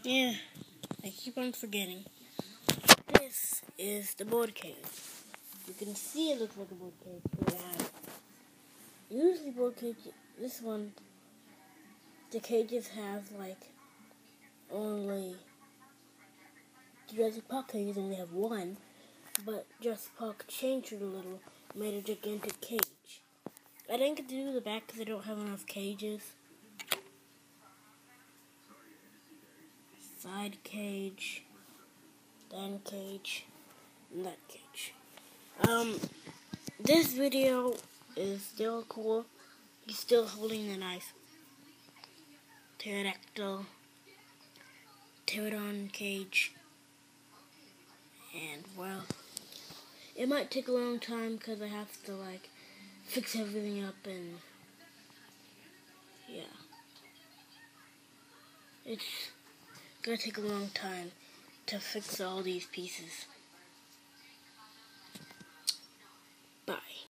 Yeah, I keep on forgetting. This is the board cage. You can see it looks like a board cage, but usually board cage, this one, the cages have like only, Jurassic Park cages only have one, but Jurassic Park changed it a little, made a gigantic cage. I didn't get to do the back because I don't have enough cages. Side cage, then cage, and that cage. This video is still cool. He's still holding the knife. Pterodactyl, Pteradon cage, and well, it might take a long time because I have to like fix everything up and yeah, it's gonna take a long time to fix all these pieces.